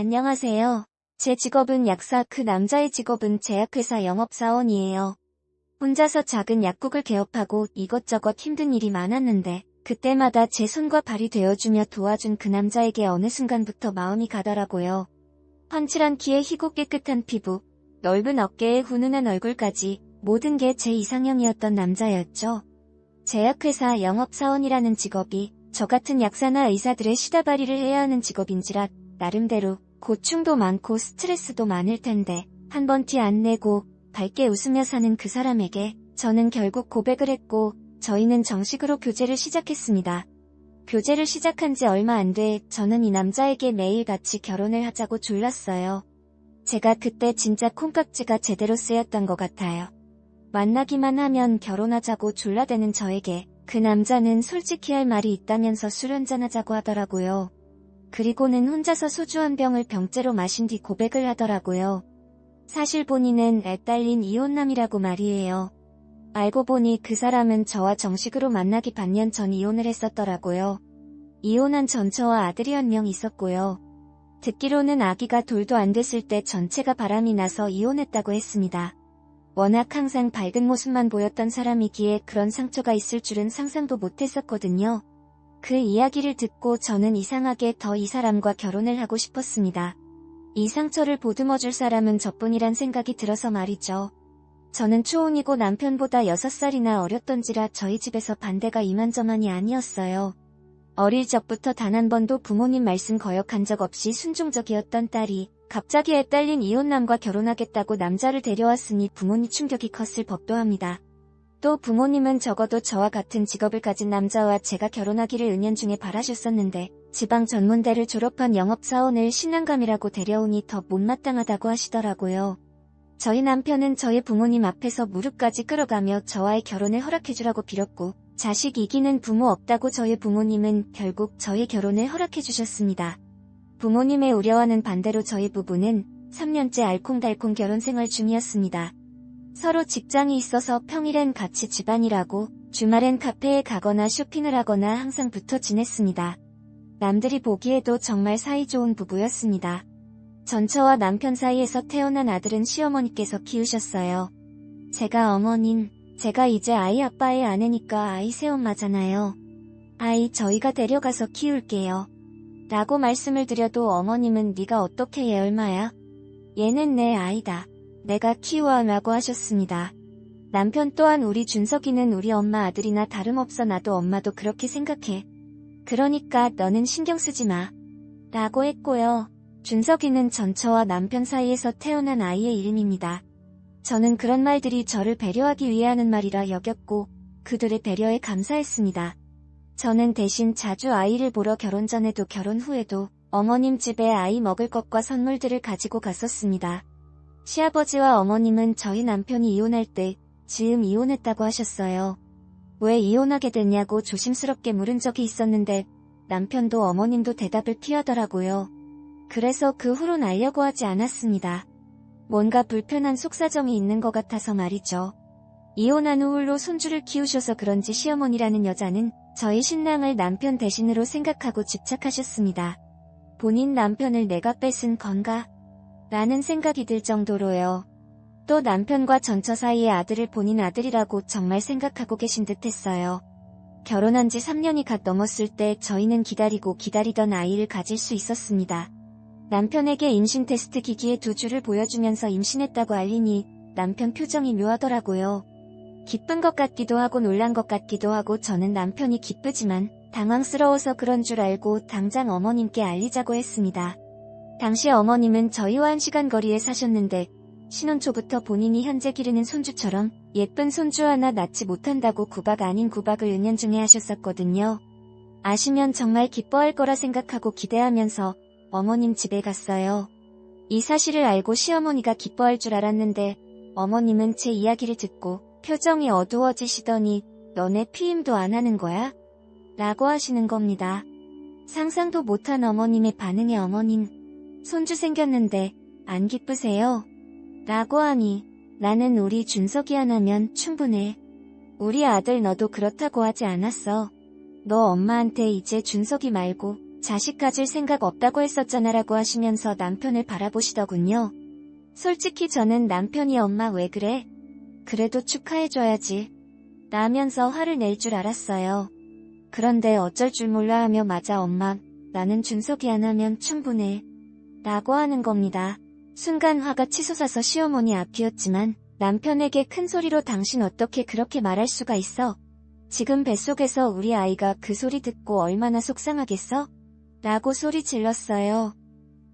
안녕하세요. 제 직업은 약사, 그 남자의 직업은 제약회사 영업사원이에요. 혼자서 작은 약국을 개업하고 이것저것 힘든 일이 많았는데 그때마다 제 손과 발이 되어주며 도와준 그 남자에게 어느 순간부터 마음이 가더라고요. 훤칠한 키에 희고 깨끗한 피부, 넓은 어깨에 훈훈한 얼굴까지 모든 게 제 이상형이었던 남자였죠. 제약회사 영업사원이라는 직업이 저 같은 약사나 의사들의 시다바리를 해야 하는 직업인지라 나름대로 고충도 많고 스트레스도 많을 텐데 한 번 티 안 내고 밝게 웃으며 사는 그 사람에게 저는 결국 고백을 했고 저희는 정식으로 교제를 시작했습니다. 교제를 시작한 지 얼마 안 돼 저는 이 남자에게 매일 같이 결혼을 하자고 졸랐어요. 제가 그때 진짜 콩깍지가 제대로 쓰였던 것 같아요. 만나기만 하면 결혼하자고 졸라대는 저에게 그 남자는 솔직히 할 말이 있다면서 술 한잔하자고 하더라고요. 그리고는 혼자서 소주 한 병을 병째로 마신 뒤 고백을 하더라고요. 사실 본인은 애 딸린 이혼남이라고 말이에요. 알고 보니 그 사람은 저와 정식으로 만나기 반년 전 이혼을 했었더라고요. 이혼한 전처와 아들이 한 명 있었고요. 듣기로는 아기가 돌도 안 됐을 때 전체가 바람이 나서 이혼했다고 했습니다. 워낙 항상 밝은 모습만 보였던 사람이기에 그런 상처가 있을 줄은 상상도 못했었거든요. 그 이야기를 듣고 저는 이상하게 더 이 사람과 결혼을 하고 싶었습니다. 이 상처를 보듬어줄 사람은 저뿐이란 생각이 들어서 말이죠. 저는 초혼이고 남편보다 6살이나 어렸던지라 저희 집에서 반대가 이만저만이 아니었어요. 어릴 적부터 단 한 번도 부모님 말씀 거역한 적 없이 순종적이었던 딸이 갑자기 애 딸린 이혼남과 결혼하겠다고 남자를 데려왔으니 부모님 충격이 컸을 법도 합니다. 또 부모님은 적어도 저와 같은 직업을 가진 남자와 제가 결혼하기를 은연중에 바라셨었는데 지방 전문대를 졸업한 영업사원을 신랑감이라고 데려오니 더 못마땅하다고 하시더라고요. 저희 남편은 저희 부모님 앞에서 무릎까지 끌어가며 저와의 결혼을 허락해주라고 빌었고 자식 이기는 부모 없다고 저희 부모님은 결국 저희 결혼을 허락해주셨습니다. 부모님의 우려와는 반대로 저희 부부는 3년째 알콩달콩 결혼 생활 중이었습니다. 서로 직장이 있어서 평일엔 같이 집안일하고 주말엔 카페에 가거나 쇼핑을 하거나 항상 붙어 지냈습니다. 남들이 보기에도 정말 사이 좋은 부부였습니다. 전처와 남편 사이에서 태어난 아들은 시어머니께서 키우셨어요. 제가 어머님, 제가 이제 아이 아빠의 아내니까 아이 새엄마잖아요. 아이 저희가 데려가서 키울게요. 라고 말씀을 드려도 어머님은 네가 어떻게 얘 얼마야? 얘는 내 아이다. 내가 키워 라고 하셨습니다. 남편 또한 우리 준석이는 우리 엄마 아들이나 다름없어 나도 엄마도 그렇게 생각해. 그러니까 너는 신경 쓰지 마. 라고 했고요. 준석이는 전처와 남편 사이에서 태어난 아이의 이름입니다. 저는 그런 말들이 저를 배려하기 위해 하는 말이라 여겼고 그들의 배려에 감사했습니다. 저는 대신 자주 아이를 보러 결혼 전에도 결혼 후에도 어머님 집에 아이 먹을 것과 선물들을 가지고 갔었습니다. 시아버지와 어머님은 저희 남편이 이혼할 때 지음 이혼했다고 하셨어요. 왜 이혼하게 됐냐고 조심스럽게 물은 적이 있었는데 남편도 어머님도 대답을 피하더라고요. 그래서 그 후론 알려고 하지 않았습니다. 뭔가 불편한 속사정이 있는 것 같아서 말이죠. 이혼한 후 홀로 손주를 키우셔서 그런지 시어머니라는 여자는 저희 신랑을 남편 대신으로 생각하고 집착하셨습니다. 본인 남편을 내가 뺏은 건가? 라는 생각이 들 정도로요. 또 남편과 전처 사이의 아들을 본인 아들이라고 정말 생각하고 계신 듯 했어요. 결혼한 지 3년이 갓 넘었을 때 저희는 기다리고 기다리던 아이를 가질 수 있었습니다. 남편에게 임신 테스트 기기의 2주를 보여주면서 임신했다고 알리니 남편 표정이 묘하더라고요. 기쁜 것 같기도 하고 놀란 것 같기도 하고 저는 남편이 기쁘지만 당황스러워서 그런 줄 알고 당장 어머님께 알리자고 했습니다. 당시 어머님은 저희와 1시간 거리에 사셨는데 신혼 초부터 본인이 현재 기르는 손주처럼 예쁜 손주 하나 낳지 못한다고 구박 아닌 구박을 은연중에 하셨었거든요. 아시면 정말 기뻐할 거라 생각하고 기대하면서 어머님 집에 갔어요. 이 사실을 알고 시어머니가 기뻐할 줄 알았는데 어머님은 제 이야기를 듣고 표정이 어두워지시더니 너네 피임도 안 하는 거야? 라고 하시는 겁니다. 상상도 못한 어머님의 반응에 어머님, 손주 생겼는데 안 기쁘세요? 라고 하니 나는 우리 준석이 하나면 충분해. 우리 아들 너도 그렇다고 하지 않았어. 너 엄마한테 이제 준석이 말고 자식 가질 생각 없다고 했었잖아 라고 하시면서 남편을 바라보시더군요. 솔직히 저는 남편이 엄마 왜 그래? 그래도 축하해줘야지. 라면서 화를 낼 줄 알았어요. 그런데 어쩔 줄 몰라 하며 맞아 엄마, 나는 준석이 안 하면 충분해. 라고 하는 겁니다. 순간 화가 치솟아서 시어머니 앞이었지만 남편에게 큰 소리로 당신 어떻게 그렇게 말할 수가 있어? 지금 뱃속에서 우리 아이가 그 소리 듣고 얼마나 속상하겠어? 라고 소리 질렀어요.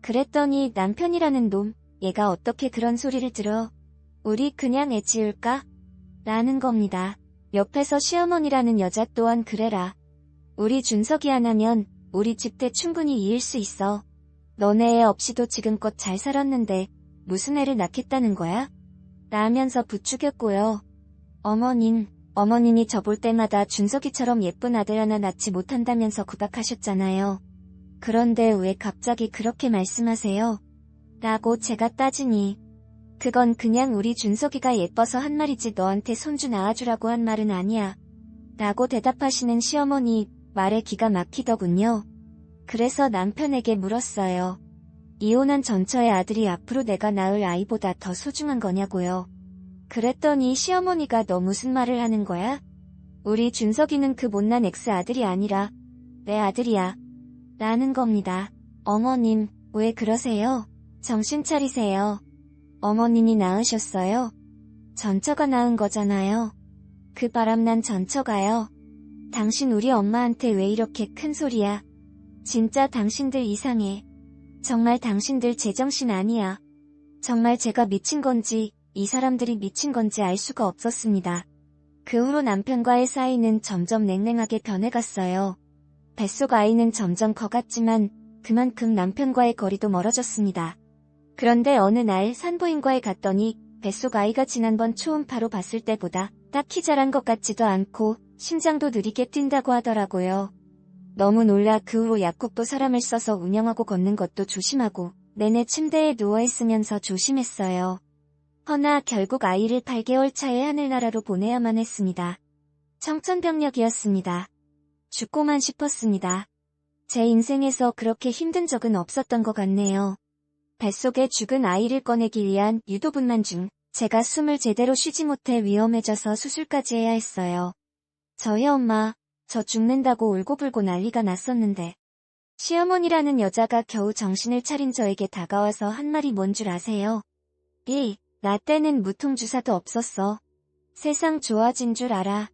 그랬더니 남편이라는 놈, 얘가 어떻게 그런 소리를 들어? 우리 그냥 애 지울까? 라는 겁니다. 옆에서 시어머니라는 여자 또한 그래라. 우리 준석이 안 하면 우리 집대 충분히 이을 수 있어. 너네 애 없이도 지금껏 잘 살았는데 무슨 애를 낳겠다는 거야? 라면서 부추겼고요. 어머님이 저 볼 때마다 준석이처럼 예쁜 아들 하나 낳지 못한다면서 구박하셨잖아요. 그런데 왜 갑자기 그렇게 말씀하세요? 라고 제가 따지니 그건 그냥 우리 준석이가 예뻐서 한 말이지 너한테 손주 낳아주라고 한 말은 아니야. 라고 대답하시는 시어머니 말에 기가 막히더군요. 그래서 남편에게 물었어요. 이혼한 전처의 아들이 앞으로 내가 낳을 아이보다 더 소중한 거냐고요. 그랬더니 시어머니가 너 무슨 말을 하는 거야? 우리 준석이는 그 못난 엑스 아들이 아니라 내 아들이야. 라는 겁니다. 어머님, 왜 그러세요? 정신 차리세요. 어머님이 낳으셨어요? 전처가 낳은 거잖아요. 그 바람난 전처가요. 당신 우리 엄마한테 왜 이렇게 큰 소리야? 진짜 당신들 이상해. 정말 당신들 제정신 아니야. 정말 제가 미친 건지 이 사람들이 미친 건지 알 수가 없었습니다. 그 후로 남편과의 사이는 점점 냉랭하게 변해갔어요. 뱃속 아이는 점점 커갔지만 그만큼 남편과의 거리도 멀어졌습니다. 그런데 어느 날 산부인과에 갔더니 뱃속 아이가 지난번 초음파로 봤을 때보다 딱히 자란 것 같지도 않고 심장도 느리게 뛴다고 하더라고요. 너무 놀라 그 후로 약국도 사람을 써서 운영하고 걷는 것도 조심하고 내내 침대에 누워있으면서 조심했어요. 허나 결국 아이를 8개월 차에 하늘나라로 보내야만 했습니다. 청천벽력이었습니다. 죽고만 싶었습니다. 제 인생에서 그렇게 힘든 적은 없었던 것 같네요. 뱃속에 죽은 아이를 꺼내기 위한 유도분만 중 제가 숨을 제대로 쉬지 못해 위험해져서 수술까지 해야 했어요. 저희 엄마, 저 죽는다고 울고불고 난리가 났었는데 시어머니라는 여자가 겨우 정신을 차린 저에게 다가와서 한 말이 뭔 줄 아세요? 나 때는 무통주사도 없었어. 세상 좋아진 줄 알아.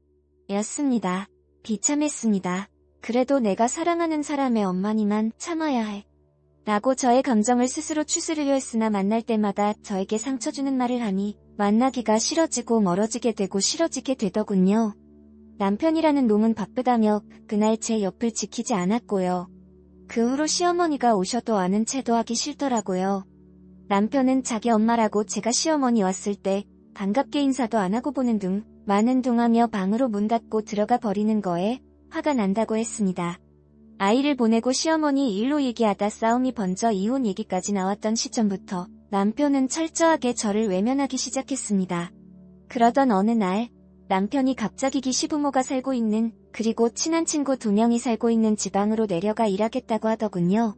였습니다. 비참했습니다. 그래도 내가 사랑하는 사람의 엄마니만 참아야 해. 라고 저의 감정을 스스로 추스르려 했으나 만날 때마다 저에게 상처 주는 말을 하니 만나기가 싫어지고 멀어지게 되고 싫어지게 되더군요. 남편이라는 놈은 바쁘다며 그날 제 옆을 지키지 않았고요. 그 후로 시어머니가 오셔도 아는 체도 하기 싫더라고요. 남편은 자기 엄마라고 제가 시어머니 왔을 때 반갑게 인사도 안 하고 보는 둥 마는 둥 하며 방으로 문 닫고 들어가 버리는 거에 화가 난다고 했습니다. 아이를 보내고 시어머니 일로 얘기하다 싸움이 번져 이혼 얘기까지 나왔던 시점부터 남편은 철저하게 저를 외면하기 시작했습니다. 그러던 어느 날 남편이 갑자기 시부모가 살고 있는 그리고 친한 친구 2명이 살고 있는 지방으로 내려가 일하겠다고 하더군요.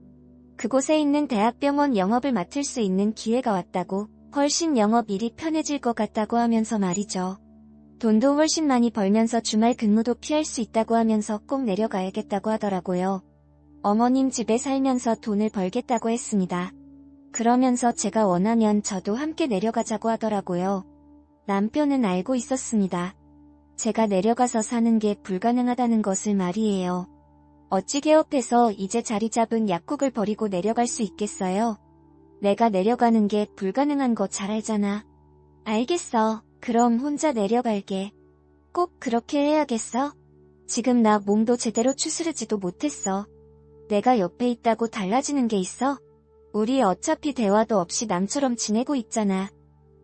그곳에 있는 대학병원 영업을 맡을 수 있는 기회가 왔다고 훨씬 영업일이 편해질 것 같다고 하면서 말이죠. 돈도 훨씬 많이 벌면서 주말 근무도 피할 수 있다고 하면서 꼭 내려가야겠다고 하더라고요. 어머님 집에 살면서 돈을 벌겠다고 했습니다. 그러면서 제가 원하면 저도 함께 내려가자고 하더라고요. 남편은 알고 있었습니다. 제가 내려가서 사는 게 불가능하다는 것을 말이에요. 어찌 개업해서 이제 자리 잡은 약국을 버리고 내려갈 수 있겠어요? 내가 내려가는 게 불가능한 거 잘 알잖아. 알겠어. 그럼 혼자 내려갈게. 꼭 그렇게 해야겠어? 지금 나 몸도 제대로 추스르지도 못했어. 내가 옆에 있다고 달라지는 게 있어? 우리 어차피 대화도 없이 남처럼 지내고 있잖아.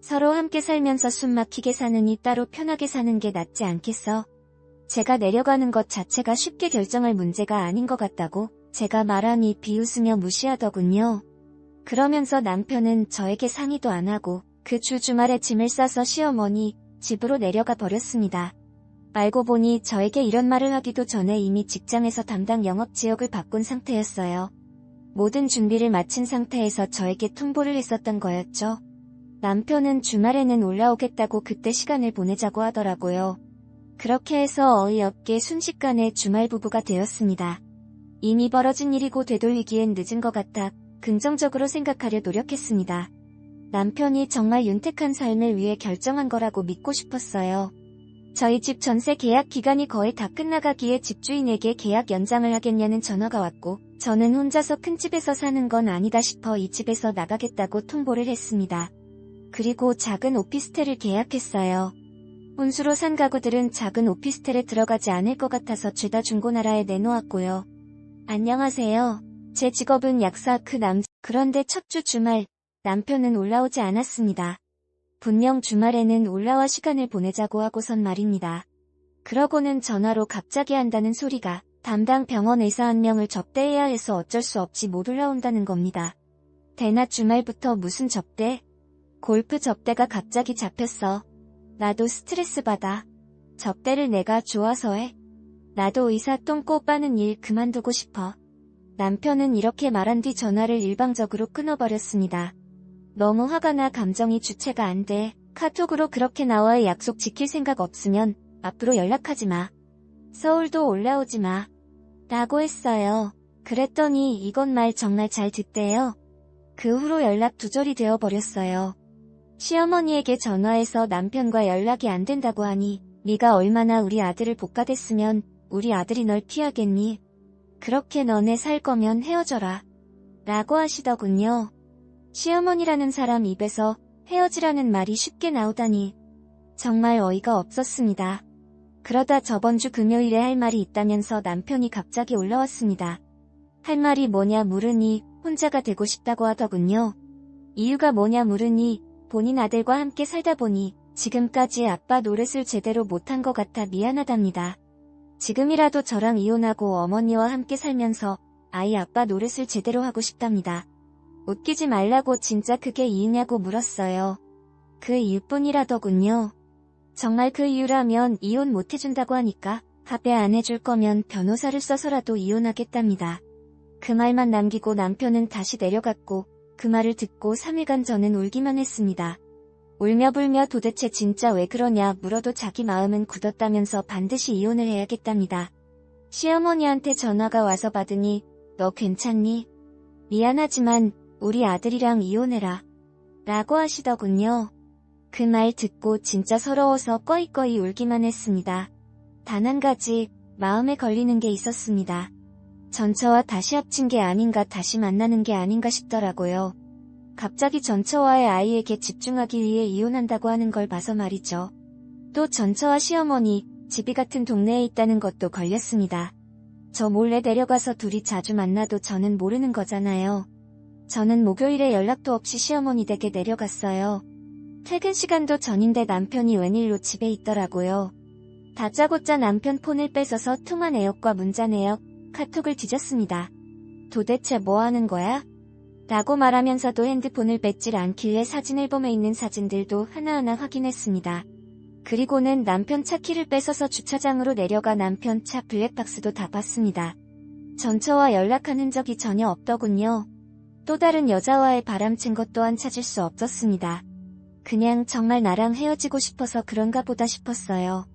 서로 함께 살면서 숨 막히게 사느니 따로 편하게 사는 게 낫지 않겠어? 제가 내려가는 것 자체가 쉽게 결정할 문제가 아닌 것 같다고 제가 말하니 비웃으며 무시하더군요. 그러면서 남편은 저에게 상의도 안 하고 그 주 주말에 짐을 싸서 시어머니 집으로 내려가 버렸습니다. 알고 보니 저에게 이런 말을 하기도 전에 이미 직장에서 담당 영업 지역을 바꾼 상태였어요. 모든 준비를 마친 상태에서 저에게 통보를 했었던 거였죠. 남편은 주말에는 올라오겠다고 그때 시간을 보내자고 하더라고요. 그렇게 해서 어이없게 순식간에 주말 부부가 되었습니다. 이미 벌어진 일이고 되돌리기엔 늦은 것 같아 긍정적으로 생각하려 노력했습니다. 남편이 정말 윤택한 삶을 위해 결정한 거라고 믿고 싶었어요. 저희 집 전세 계약 기간이 거의 다 끝나가기에 집주인에게 계약 연장을 하겠냐는 전화가 왔고 저는 혼자서 큰 집에서 사는 건 아니다 싶어 이 집에서 나가겠다고 통보를 했습니다. 그리고 작은 오피스텔을 계약했어요. 혼수로 산 가구들은 작은 오피스텔에 들어가지 않을 것 같아서 죄다 중고나라에 내놓았고요. 안녕하세요. 제 직업은 약사 그런데 첫 주 주말 남편은 올라오지 않았습니다. 분명 주말에는 올라와 시간을 보내자고 하고선 말입니다. 그러고는 전화로 갑자기 한다는 소리가 담당 병원 의사 한 명을 접대해야 해서 어쩔 수 없이 못 올라온다는 겁니다. 대낮 주말부터 무슨 접대? 골프 접대가 갑자기 잡혔어. 나도 스트레스 받아. 접대를 내가 좋아서 해. 나도 의사 똥꼬 빠는 일 그만두고 싶어. 남편은 이렇게 말한 뒤 전화를 일방적으로 끊어버렸습니다. 너무 화가 나 감정이 주체가 안 돼. 카톡으로 그렇게 나와의 약속 지킬 생각 없으면 앞으로 연락하지 마. 서울도 올라오지 마. 라고 했어요. 그랬더니 이건 말 정말 잘 듣대요. 그 후로 연락 두절이 되어버렸어요. 시어머니에게 전화해서 남편과 연락이 안 된다고 하니 네가 얼마나 우리 아들을 볶아댔으면 우리 아들이 널 피하겠니? 그렇게 너네 살 거면 헤어져라. 라고 하시더군요. 시어머니라는 사람 입에서 헤어지라는 말이 쉽게 나오다니 정말 어이가 없었습니다. 그러다 저번 주 금요일에 할 말이 있다면서 남편이 갑자기 올라왔습니다. 할 말이 뭐냐 물으니 혼자가 되고 싶다고 하더군요. 이유가 뭐냐 물으니 본인 아들과 함께 살다 보니 지금까지 아빠 노릇을 제대로 못한 것 같아 미안하답니다. 지금이라도 저랑 이혼하고 어머니와 함께 살면서 아이 아빠 노릇을 제대로 하고 싶답니다. 웃기지 말라고 진짜 그게 이유냐고 물었어요. 그 이유뿐이라더군요. 정말 그 이유라면 이혼 못해준다고 하니까 합의 안 해줄 거면 변호사를 써서라도 이혼하겠답니다. 그 말만 남기고 남편은 다시 내려갔고 그 말을 듣고 3일간 저는 울기만 했습니다. 울며불며 도대체 진짜 왜 그러냐 물어도 자기 마음은 굳었다면서 반드시 이혼을 해야겠답니다. 시어머니한테 전화가 와서 받으니 너 괜찮니? 미안하지만 우리 아들이랑 이혼해라. 라고 하시더군요. 그 말 듣고 진짜 서러워서 꺼이꺼이 울기만 했습니다. 단 한 가지 마음에 걸리는 게 있었습니다. 전처와 다시 합친 게 아닌가 다시 만나는 게 아닌가 싶더라고요. 갑자기 전처와의 아이에게 집중하기 위해 이혼한다고 하는 걸 봐서 말이죠. 또 전처와 시어머니 집이 같은 동네에 있다는 것도 걸렸습니다. 저 몰래 내려가서 둘이 자주 만나도 저는 모르는 거잖아요. 저는 목요일에 연락도 없이 시어머니 댁에 내려갔어요. 퇴근 시간도 전인데 남편이 웬일로 집에 있더라고요. 다짜고짜 남편 폰을 뺏어서 통화 내역과 문자 내역, 카톡을 뒤졌습니다. 도대체 뭐 하는 거야? 라고 말하면서도 핸드폰을 뺏질 않길래 사진 앨범에 있는 사진들도 하나하나 확인했습니다. 그리고는 남편 차 키를 뺏어서 주차장으로 내려가 남편 차 블랙박스도 다 봤습니다. 전처와 연락한 흔적이 전혀 없더군요. 또 다른 여자와의 바람챈 것 또한 찾을 수 없었습니다. 그냥 정말 나랑 헤어지고 싶어서 그런가 보다 싶었어요.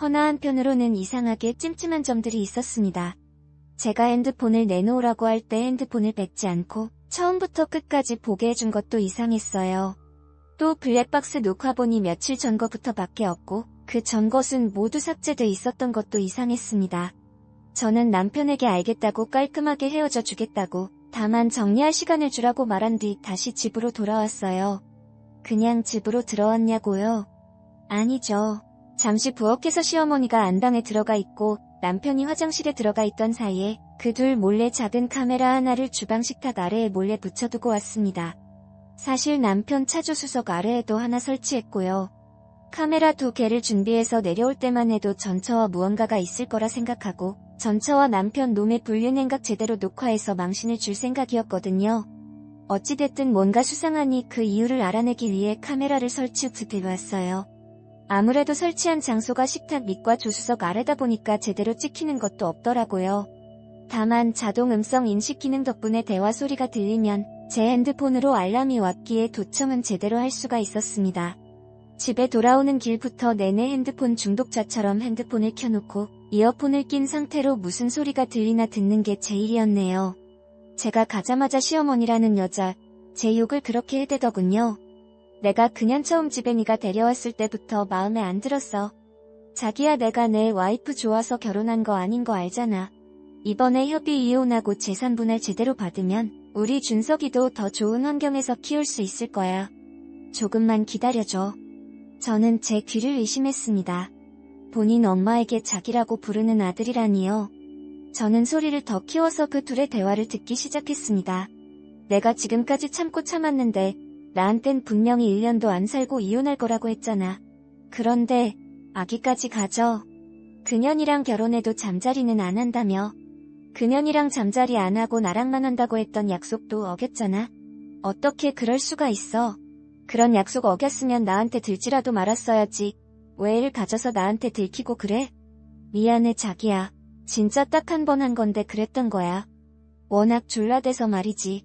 허나 한편으로는 이상하게 찜찜한 점들이 있었습니다. 제가 핸드폰을 내놓으라고 할 때 핸드폰을 뺏지 않고 처음부터 끝까지 보게 해준 것도 이상했어요. 또 블랙박스 녹화본이 며칠 전 거부터 밖에 없고 그 전 것은 모두 삭제돼 있었던 것도 이상했습니다. 저는 남편에게 알겠다고 깔끔하게 헤어져 주겠다고 다만 정리할 시간을 주라고 말한 뒤 다시 집으로 돌아왔어요. 그냥 집으로 들어왔냐고요? 아니죠. 잠시 부엌에서 시어머니가 안방에 들어가 있고 남편이 화장실에 들어가 있던 사이에 그 둘 몰래 작은 카메라 하나를 주방 식탁 아래에 몰래 붙여두고 왔습니다. 사실 남편 차주수석 아래에도 하나 설치했고요. 카메라 2개를 준비해서 내려올 때만 해도 전처와 무언가가 있을 거라 생각하고 전처와 남편 놈의 불륜행각 제대로 녹화해서 망신을 줄 생각이었거든요. 어찌됐든 뭔가 수상하니 그 이유를 알아내기 위해 카메라를 설치 후 들어왔어요. 아무래도 설치한 장소가 식탁 밑과 조수석 아래다 보니까 제대로 찍히는 것도 없더라고요. 다만 자동 음성 인식 기능 덕분에 대화 소리가 들리면 제 핸드폰으로 알람이 왔기에 도청은 제대로 할 수가 있었습니다. 집에 돌아오는 길부터 내내 핸드폰 중독자처럼 핸드폰을 켜놓고 이어폰을 낀 상태로 무슨 소리가 들리나 듣는 게 제일이었네요. 제가 가자마자 시어머니라는 여자, 제 욕을 그렇게 해대더군요. 내가 그년 처음 집에 네가 데려왔을 때부터 마음에 안 들었어. 자기야, 내가 내 와이프 좋아서 결혼한 거 아닌 거 알잖아. 이번에 협의 이혼하고 재산 분할 제대로 받으면 우리 준석이도 더 좋은 환경에서 키울 수 있을 거야. 조금만 기다려줘. 저는 제 귀를 의심했습니다. 본인 엄마에게 자기라고 부르는 아들이라니요. 저는 소리를 더 키워서 그 둘의 대화를 듣기 시작했습니다. 내가 지금까지 참고 참았는데 나한텐 분명히 1년도 안 살고 이혼할 거라고 했잖아. 그런데 아기까지 가져. 그년이랑 결혼해도 잠자리는 안 한다며. 그년이랑 잠자리 안 하고 나랑만 한다고 했던 약속도 어겼잖아. 어떻게 그럴 수가 있어. 그런 약속 어겼으면 나한테 들지라도 말았어야지. 왜 애를 가져서 나한테 들키고 그래? 미안해 자기야. 진짜 딱 한 번 한 건데 그랬던 거야. 워낙 졸라대서 말이지.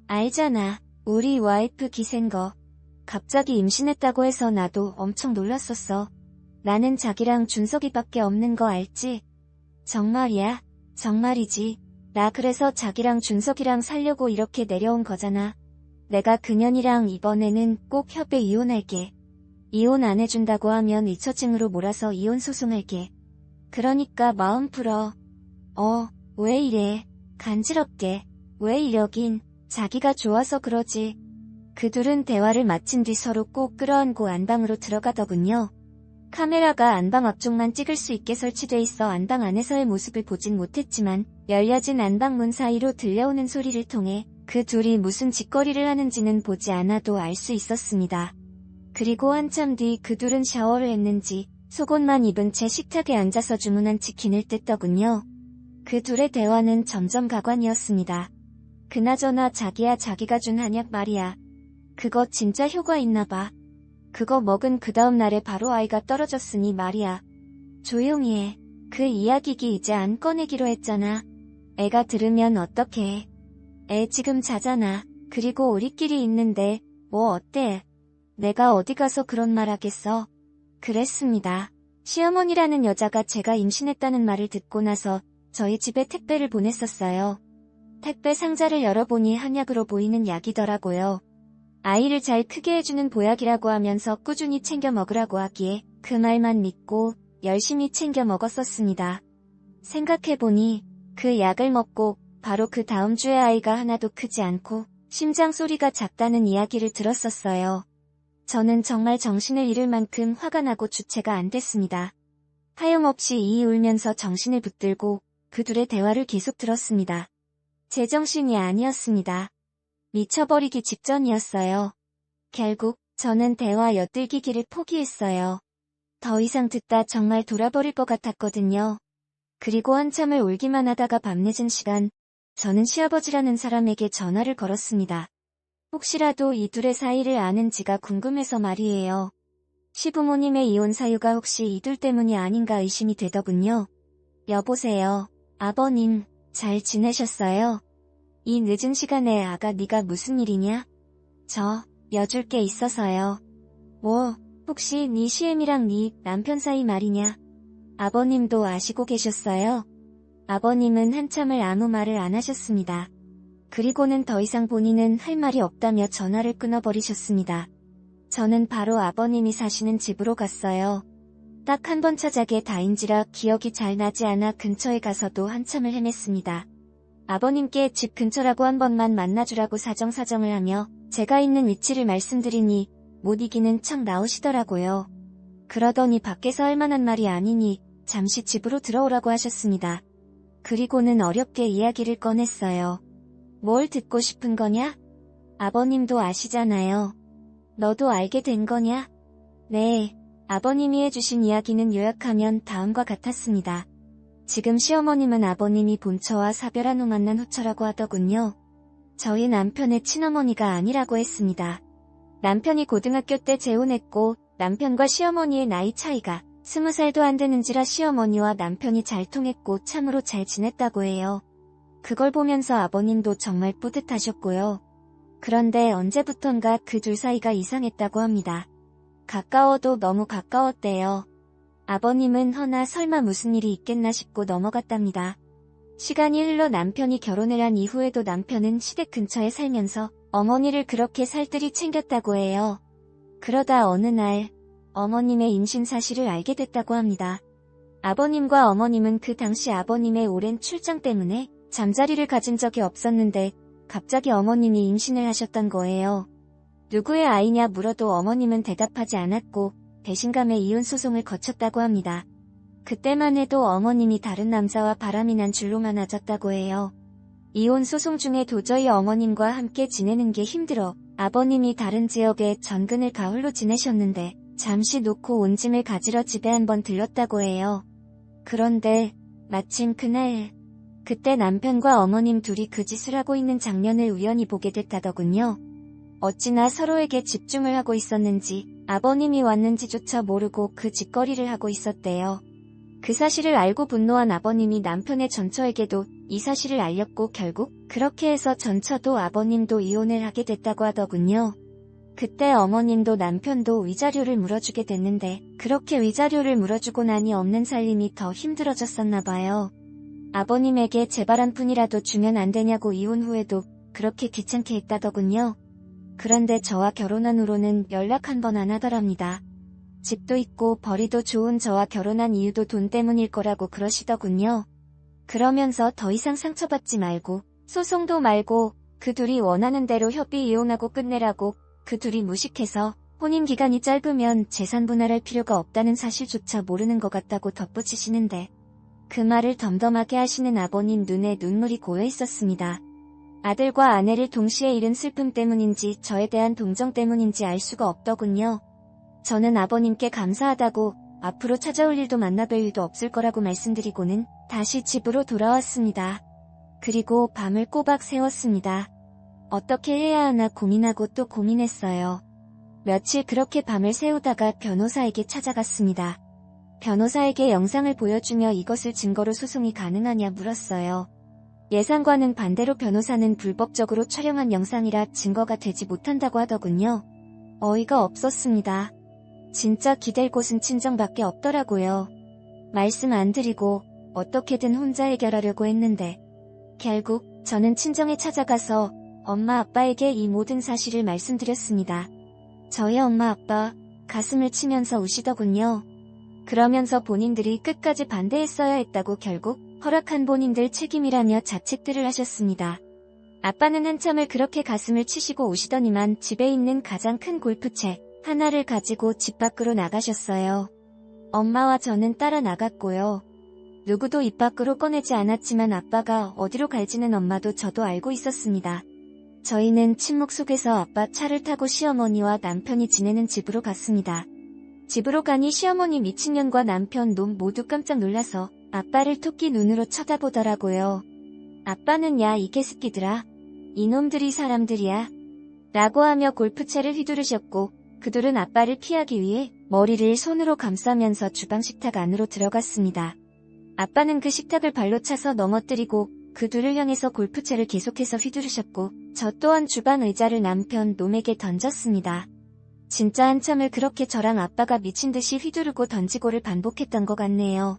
알잖아. 우리 와이프 기센 거. 갑자기 임신했다고 해서 나도 엄청 놀랐었어. 나는 자기랑 준석이밖에 없는 거 알지? 정말이야? 정말이지. 나 그래서 자기랑 준석이랑 살려고 이렇게 내려온 거잖아. 내가 그년이랑 이번에는 꼭 협의 이혼할게. 이혼 안 해준다고 하면 잊혀증으로 몰아서 이혼 소송할게. 그러니까 마음 풀어. 왜 이래. 간지럽게. 왜 이러긴. 자기가 좋아서 그러지. 그 둘은 대화를 마친 뒤 서로 꼭 끌어안고 안방으로 들어가더군요. 카메라가 안방 앞쪽만 찍을 수 있게 설치돼 있어 안방 안에서의 모습을 보진 못했지만 열려진 안방 문 사이로 들려오는 소리를 통해 그 둘이 무슨 짓거리를 하는지는 보지 않아도 알 수 있었습니다. 그리고 한참 뒤 그 둘은 샤워를 했는지 속옷만 입은 채 식탁에 앉아서 주문한 치킨을 뜯더군요. 그 둘의 대화는 점점 가관이었습니다. 그나저나 자기야, 자기가 준 한약 말이야. 그거 진짜 효과 있나 봐. 그거 먹은 그 다음 날에 바로 아이가 떨어졌으니 말이야. 조용히 해. 그 이야기기 이제 안 꺼내기로 했잖아. 애가 들으면 어떡해. 애 지금 자잖아. 그리고 우리끼리 있는데 뭐 어때? 내가 어디 가서 그런 말 하겠어. 그랬습니다. 시어머니라는 여자가 제가 임신했다는 말을 듣고 나서 저희 집에 택배를 보냈었어요. 택배 상자를 열어보니 한약으로 보이는 약이더라고요. 아이를 잘 크게 해주는 보약이라고 하면서 꾸준히 챙겨 먹으라고 하기에 그 말만 믿고 열심히 챙겨 먹었었습니다. 생각해보니 그 약을 먹고 바로 그 다음 주에 아이가 하나도 크지 않고 심장 소리가 작다는 이야기를 들었었어요. 저는 정말 정신을 잃을 만큼 화가 나고 주체가 안 됐습니다. 하염없이 이이 울면서 정신을 붙들고 그 둘의 대화를 계속 들었습니다. 제정신이 아니었습니다. 미쳐버리기 직전이었어요. 결국 저는 대화 엿들기기를 포기했어요. 더 이상 듣다 정말 돌아버릴 것 같았거든요. 그리고 한참을 울기만 하다가 밤늦은 시간, 저는 시아버지라는 사람에게 전화를 걸었습니다. 혹시라도 이 둘의 사이를 아는지가 궁금해서 말이에요. 시부모님의 이혼 사유가 혹시 이 둘 때문이 아닌가 의심이 되더군요. 여보세요. 아버님, 잘 지내셨어요? 이 늦은 시간에 아가 네가 무슨 일이냐? 저, 여줄 게 있어서요. 뭐, 혹시 네 시엠이랑 네 남편 사이 말이냐? 아버님도 아시고 계셨어요? 아버님은 한참을 아무 말을 안 하셨습니다. 그리고는 더 이상 본인은 할 말이 없다며 전화를 끊어버리셨습니다. 저는 바로 아버님이 사시는 집으로 갔어요. 딱 한 번 찾아게 다인지라 기억이 잘 나지 않아 근처에 가서도 한참을 헤맸습니다. 아버님께 집 근처라고 한 번만 만나주라고 사정사정을 하며 제가 있는 위치를 말씀드리니 못 이기는 척 나오시더라고요. 그러더니 밖에서 할 만한 말이 아니니 잠시 집으로 들어오라고 하셨습니다. 그리고는 어렵게 이야기를 꺼냈어요. 뭘 듣고 싶은 거냐? 아버님도 아시잖아요. 너도 알게 된 거냐? 네, 아버님이 해주신 이야기는 요약하면 다음과 같았습니다. 지금 시어머님은 아버님이 본처와 사별한 후 만난 후처라고 하더군요. 저희 남편의 친어머니가 아니라고 했습니다. 남편이 고등학교 때 재혼했고 남편과 시어머니의 나이 차이가 20살도 안 되는지라 시어머니와 남편이 잘 통했고 참으로 잘 지냈다고 해요. 그걸 보면서 아버님도 정말 뿌듯하셨고요. 그런데 언제부턴가 그 둘 사이가 이상했다고 합니다. 가까워도 너무 가까웠대요. 아버님은 허나 설마 무슨 일이 있겠나 싶고 넘어갔답니다. 시간이 흘러 남편이 결혼을 한 이후에도 남편은 시댁 근처에 살면서 어머니를 그렇게 살뜰히 챙겼다고 해요. 그러다 어느 날 어머님의 임신 사실을 알게 됐다고 합니다. 아버님과 어머님은 그 당시 아버님의 오랜 출장 때문에 잠자리를 가진 적이 없었는데 갑자기 어머님이 임신을 하셨던 거예요. 누구의 아이냐 물어도 어머님은 대답하지 않았고 배신감에 이혼 소송을 거쳤다고 합니다. 그때만 해도 어머님이 다른 남자와 바람이 난 줄로만 아졌다고 해요. 이혼 소송 중에 도저히 어머님과 함께 지내는 게 힘들어 아버님이 다른 지역에 전근을 가홀로 지내셨는데 잠시 놓고 온 짐을 가지러 집에 한번 들렀다고 해요. 그런데 마침 그때 남편과 어머님 둘이 그 짓을 하고 있는 장면을 우연히 보게 됐다더군요. 어찌나 서로에게 집중을 하고 있었는지 아버님이 왔는지조차 모르고 그 짓거리를 하고 있었대요. 그 사실을 알고 분노한 아버님이 남편의 전처에게도 이 사실을 알렸고 결국 그렇게 해서 전처도 아버님도 이혼을 하게 됐다고 하더군요. 그때 어머님도 남편도 위자료를 물어주게 됐는데 그렇게 위자료를 물어주고 나니 없는 살림이 더 힘들어졌었나 봐요. 아버님에게 제발 한 푼이라도 주면 안 되냐고 이혼 후에도 그렇게 귀찮게 했다더군요. 그런데 저와 결혼한 후로는 연락 한 번 안 하더랍니다. 집도 있고 벌이도 좋은 저와 결혼한 이유도 돈 때문일 거라고 그러시더군요. 그러면서 더 이상 상처받지 말고 소송도 말고 그 둘이 원하는 대로 협의 이혼하고 끝내라고 그 둘이 무식해서 혼인 기간이 짧으면 재산 분할할 필요가 없다는 사실조차 모르는 것 같다고 덧붙이시는데 그 말을 덤덤하게 하시는 아버님 눈에 눈물이 고여 있었습니다. 아들과 아내를 동시에 잃은 슬픔 때문인지 저에 대한 동정 때문인지 알 수가 없더군요. 저는 아버님께 감사하다고 앞으로 찾아올 일도 만나뵐 일도 없을 거라고 말씀드리고는 다시 집으로 돌아왔습니다. 그리고 밤을 꼬박 새웠습니다. 어떻게 해야 하나 고민하고 또 고민했어요. 며칠 그렇게 밤을 새우다가 변호사에게 찾아갔습니다. 변호사에게 영상을 보여주며 이것을 증거로 소송이 가능하냐 물었어요. 예상과는 반대로 변호사는 불법적으로 촬영한 영상이라 증거가 되지 못한다고 하더군요. 어이가 없었습니다. 진짜 기댈 곳은 친정밖에 없더라고요. 말씀 안 드리고 어떻게든 혼자 해결하려고 했는데 결국 저는 친정에 찾아가서 엄마 아빠에게 이 모든 사실을 말씀드렸습니다. 저희 엄마 아빠 가슴을 치면서 우시더군요. 그러면서 본인들이 끝까지 반대했어야 했다고 결국 허락한 본인들 책임이라며 자책들을 하셨습니다. 아빠는 한참을 그렇게 가슴을 치시고 우시더니만 집에 있는 가장 큰 골프채 하나를 가지고 집 밖으로 나가셨어요. 엄마와 저는 따라 나갔고요. 누구도 입 밖으로 꺼내지 않았지만 아빠가 어디로 갈지는 엄마도 저도 알고 있었습니다. 저희는 침묵 속에서 아빠 차를 타고 시어머니와 남편이 지내는 집으로 갔습니다. 집으로 가니 시어머니 미친년과 남편 놈 모두 깜짝 놀라서 아빠를 토끼 눈으로 쳐다보더라고요. 아빠는 야 이 개새끼들아, 이놈들이 사람들이야 라고 하며 골프채를 휘두르셨고 그들은 아빠를 피하기 위해 머리를 손으로 감싸면서 주방 식탁 안으로 들어갔습니다. 아빠는 그 식탁을 발로 차서 넘어뜨리고 그들을 향해서 골프채를 계속해서 휘두르셨고 저 또한 주방 의자를 남편 놈에게 던졌습니다. 진짜 한참을 그렇게 저랑 아빠가 미친듯이 휘두르고 던지고를 반복했던 것 같네요.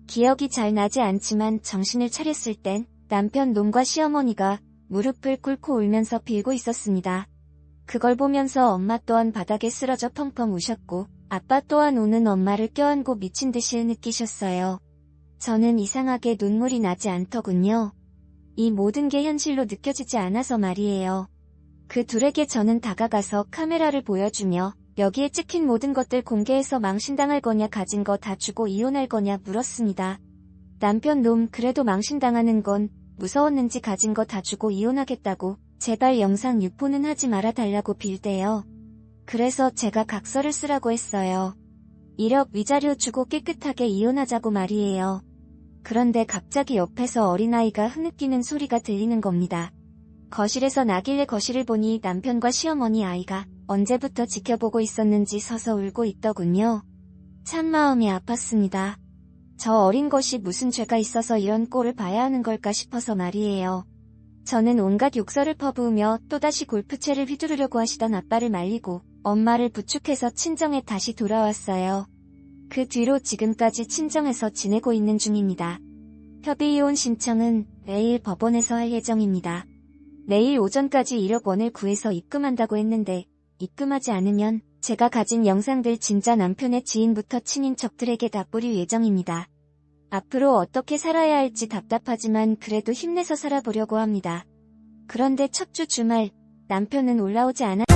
기억이 잘 나지 않지만 정신을 차렸을 땐 남편 놈과 시어머니가 무릎을 꿇고 울면서 빌고 있었습니다. 그걸 보면서 엄마 또한 바닥에 쓰러져 펑펑 우셨고 아빠 또한 우는 엄마를 껴안고 미친듯이 느끼셨어요. 저는 이상하게 눈물이 나지 않더군요. 이 모든 게 현실로 느껴지지 않아서 말이에요. 그 둘에게 저는 다가가서 카메라를 보여주며 여기에 찍힌 모든 것들 공개해서 망신당할 거냐 가진 거 다 주고 이혼할 거냐 물었습니다. 남편 놈 그래도 망신당하는 건 무서웠는지 가진 거 다 주고 이혼하겠다고 제발 영상 유포는 하지 말아 달라고 빌대요. 그래서 제가 각서를 쓰라고 했어요. 1억 위자료 주고 깨끗하게 이혼하자고 말이에요. 그런데 갑자기 옆에서 어린아이가 흐느끼는 소리가 들리는 겁니다. 거실에서 나길래 거실을 보니 남편과 시어머니 아이가 언제부터 지켜보고 있었는지 서서 울고 있더군요. 참 마음이 아팠습니다. 저 어린 것이 무슨 죄가 있어서 이런 꼴을 봐야 하는 걸까 싶어서 말이에요. 저는 온갖 욕설을 퍼부으며 또다시 골프채를 휘두르려고 하시던 아빠를 말리고 엄마를 부축해서 친정에 다시 돌아왔어요. 그 뒤로 지금까지 친정에서 지내고 있는 중입니다. 협의이혼 신청은 내일 법원에서 할 예정입니다. 내일 오전까지 1억 원을 구해서 입금한다고 했는데 입금하지 않으면 제가 가진 영상들 진짜 남편의 지인부터 친인척들에게 다 뿌릴 예정입니다. 앞으로 어떻게 살아야 할지 답답하지만 그래도 힘내서 살아보려고 합니다. 그런데 첫 주 주말 남편은 올라오지 않았습니다.